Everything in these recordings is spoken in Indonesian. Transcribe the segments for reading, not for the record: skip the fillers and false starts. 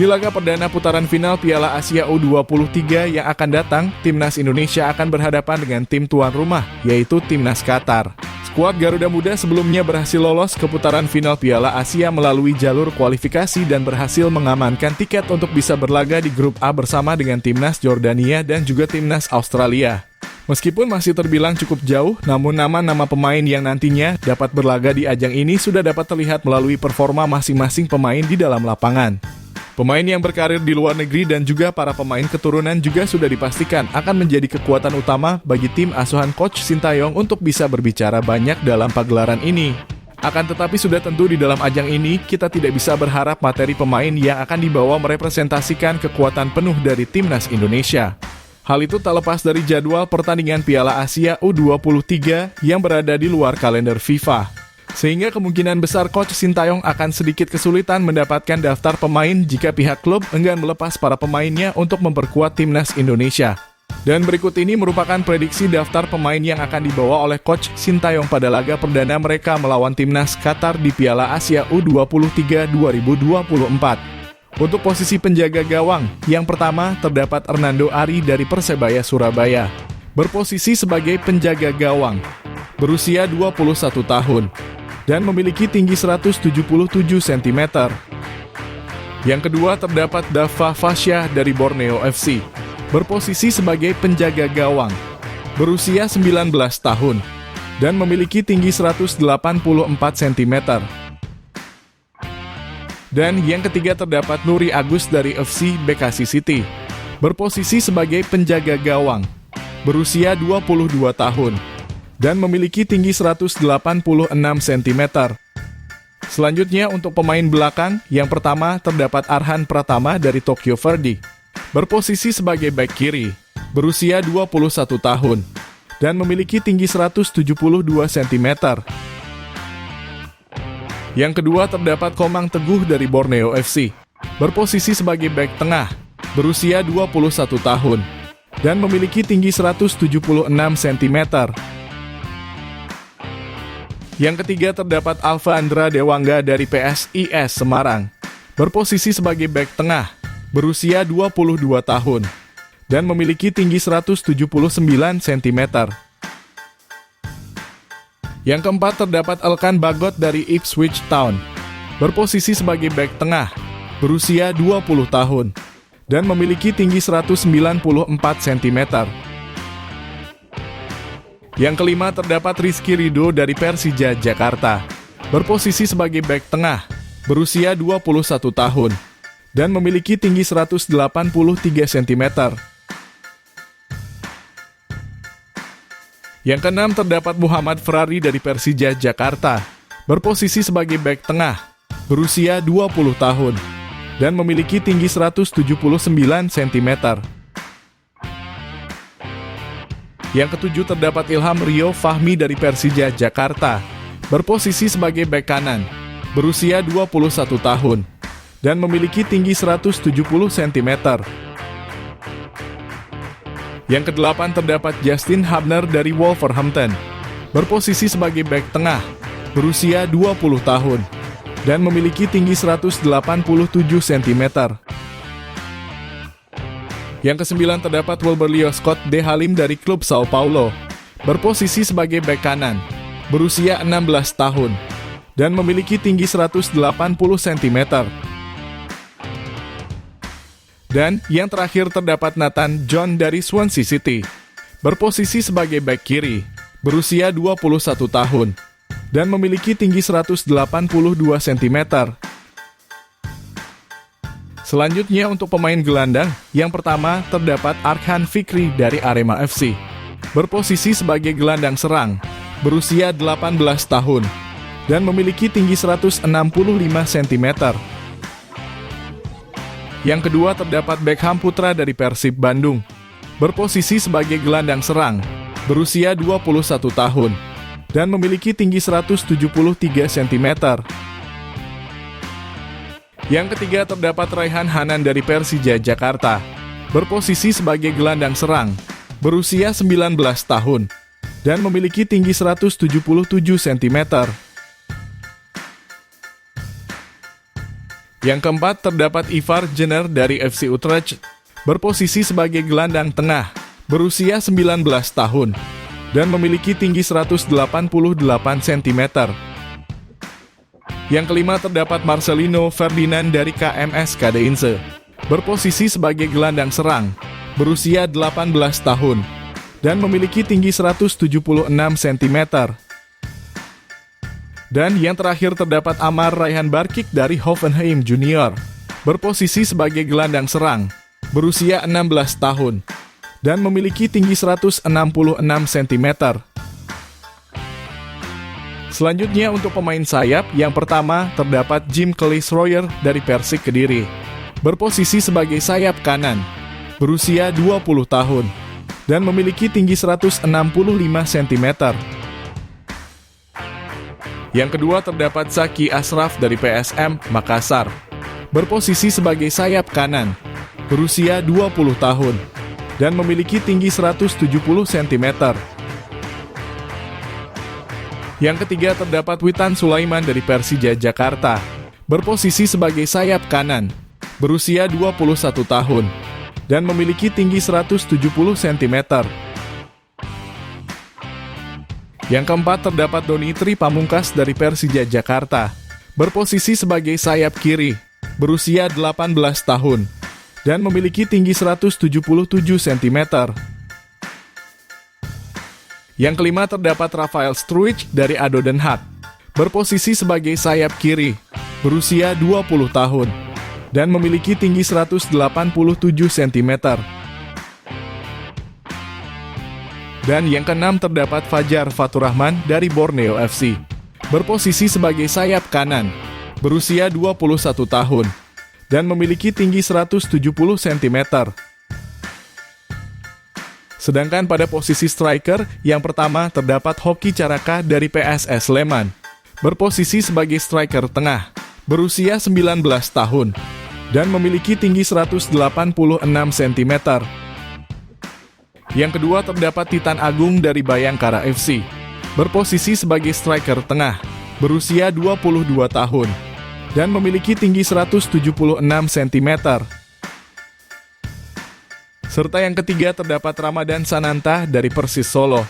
Di laga perdana putaran final Piala Asia U23 yang akan datang, Timnas Indonesia akan berhadapan dengan tim tuan rumah, yaitu Timnas Qatar. Skuad Garuda Muda sebelumnya berhasil lolos ke putaran final Piala Asia melalui jalur kualifikasi dan berhasil mengamankan tiket untuk bisa berlaga di grup A bersama dengan Timnas Jordania dan juga Timnas Australia. Meskipun masih terbilang cukup jauh, namun nama-nama pemain yang nantinya dapat berlaga di ajang ini sudah dapat terlihat melalui performa masing-masing pemain di dalam lapangan. Pemain yang berkarir di luar negeri dan juga para pemain keturunan juga sudah dipastikan akan menjadi kekuatan utama bagi tim asuhan Coach Sintayong untuk bisa berbicara banyak dalam pagelaran ini. Akan tetapi sudah tentu di dalam ajang ini, kita tidak bisa berharap materi pemain yang akan dibawa merepresentasikan kekuatan penuh dari Timnas Indonesia. Hal itu tak lepas dari jadwal pertandingan Piala Asia U23 yang berada di luar kalender FIFA. Sehingga kemungkinan besar Coach Sintayong akan sedikit kesulitan mendapatkan daftar pemain jika pihak klub enggan melepas para pemainnya untuk memperkuat Timnas Indonesia. Dan berikut ini merupakan prediksi daftar pemain yang akan dibawa oleh Coach Sintayong pada laga perdana mereka melawan Timnas Qatar di Piala Asia U23 2024. Untuk posisi penjaga gawang, yang pertama terdapat Hernando Ari dari Persebaya Surabaya. Berposisi sebagai penjaga gawang, berusia 21 tahun. Dan memiliki tinggi 177 cm. Yang kedua terdapat Dava Fasya dari Borneo FC, berposisi sebagai penjaga gawang, berusia 19 tahun, dan memiliki tinggi 184 cm. Dan yang ketiga terdapat Nuri Agus dari FC Bekasi City, berposisi sebagai penjaga gawang, berusia 22 tahun, dan memiliki tinggi 186 cm. Selanjutnya untuk pemain belakang, yang pertama terdapat Arhan Pratama dari Tokyo Verdy, berposisi sebagai bek kiri, berusia 21 tahun, dan memiliki tinggi 172 cm. Yang kedua terdapat Komang Teguh dari Borneo FC, berposisi sebagai bek tengah, berusia 21 tahun, dan memiliki tinggi 176 cm. Yang ketiga terdapat Alfa Andra Dewangga dari PSIS Semarang, berposisi sebagai bek tengah, berusia 22 tahun, dan memiliki tinggi 179 cm. Yang keempat terdapat Elkan Bagot dari Ipswich Town, berposisi sebagai bek tengah, berusia 20 tahun, dan memiliki tinggi 194 cm. Yang kelima terdapat Rizky Ridho dari Persija Jakarta, berposisi sebagai bek tengah, berusia 21 tahun, dan memiliki tinggi 183 cm. Yang keenam terdapat Muhammad Ferrari dari Persija Jakarta, berposisi sebagai bek tengah, berusia 20 tahun, dan memiliki tinggi 179 cm. Yang ketujuh terdapat Ilham Rio Fahmi dari Persija Jakarta, berposisi sebagai bek kanan, berusia 21 tahun, dan memiliki tinggi 170 cm. Yang kedelapan terdapat Justin Hubner dari Wolverhampton, berposisi sebagai bek tengah, berusia 20 tahun, dan memiliki tinggi 187 cm. Yang kesembilan terdapat Wilberlio Scott De Halim dari klub Sao Paulo, berposisi sebagai bek kanan, berusia 16 tahun, dan memiliki tinggi 180 cm. Dan yang terakhir terdapat Nathan John dari Swansea City, berposisi sebagai bek kiri, berusia 21 tahun, dan memiliki tinggi 182 cm. Selanjutnya untuk pemain gelandang, yang pertama terdapat Arkan Fikri dari Arema FC, berposisi sebagai gelandang serang, berusia 18 tahun, dan memiliki tinggi 165 cm. Yang kedua terdapat Beckham Putra dari Persib Bandung, berposisi sebagai gelandang serang, berusia 21 tahun, dan memiliki tinggi 173 cm. Yang ketiga terdapat Raihan Hanan dari Persija Jakarta, berposisi sebagai gelandang serang, berusia 19 tahun, dan memiliki tinggi 177 cm. Yang keempat terdapat Ivar Jenner dari FC Utrecht, berposisi sebagai gelandang tengah, berusia 19 tahun, dan memiliki tinggi 188 cm. Yang kelima terdapat Marcelino Ferdinand dari KMS Kadeinse, berposisi sebagai gelandang serang, berusia 18 tahun, dan memiliki tinggi 176 cm. Dan yang terakhir terdapat Amar Rayhan Barkik dari Hoffenheim Junior, berposisi sebagai gelandang serang, berusia 16 tahun, dan memiliki tinggi 166 cm. Selanjutnya untuk pemain sayap, yang pertama terdapat Jim Cleese-Royer dari Persik Kediri, berposisi sebagai sayap kanan, berusia 20 tahun, dan memiliki tinggi 165 cm. Yang kedua terdapat Zaki Ashraf dari PSM Makassar, berposisi sebagai sayap kanan, berusia 20 tahun, dan memiliki tinggi 170 cm. Yang ketiga terdapat Witan Sulaiman dari Persija Jakarta, berposisi sebagai sayap kanan, berusia 21 tahun, dan memiliki tinggi 170 cm. Yang keempat terdapat Donitri Pamungkas dari Persija Jakarta, berposisi sebagai sayap kiri, berusia 18 tahun, dan memiliki tinggi 177 cm. Yang kelima terdapat Rafael Struijk dari ADO Den Haag, berposisi sebagai sayap kiri, berusia 20 tahun, dan memiliki tinggi 187 cm. Dan yang keenam terdapat Fajar Faturrahman dari Borneo FC, berposisi sebagai sayap kanan, berusia 21 tahun, dan memiliki tinggi 170 cm. Sedangkan pada posisi striker, yang pertama terdapat Hoki Caraka dari PSS Sleman, berposisi sebagai striker tengah, berusia 19 tahun, dan memiliki tinggi 186 cm. Yang kedua terdapat Titan Agung dari Bayangkara FC, berposisi sebagai striker tengah, berusia 22 tahun, dan memiliki tinggi 176 cm. Serta yang ketiga terdapat Ramadan Sananta dari Persis Solo,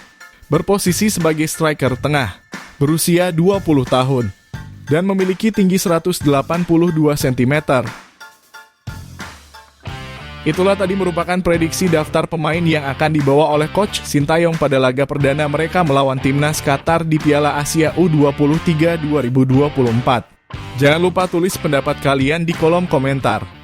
berposisi sebagai striker tengah, berusia 20 tahun, dan memiliki tinggi 182 cm. Itulah tadi merupakan prediksi daftar pemain yang akan dibawa oleh Coach Sintayong pada laga perdana mereka melawan Timnas Qatar di Piala Asia U23 2024. Jangan lupa tulis pendapat kalian di kolom komentar.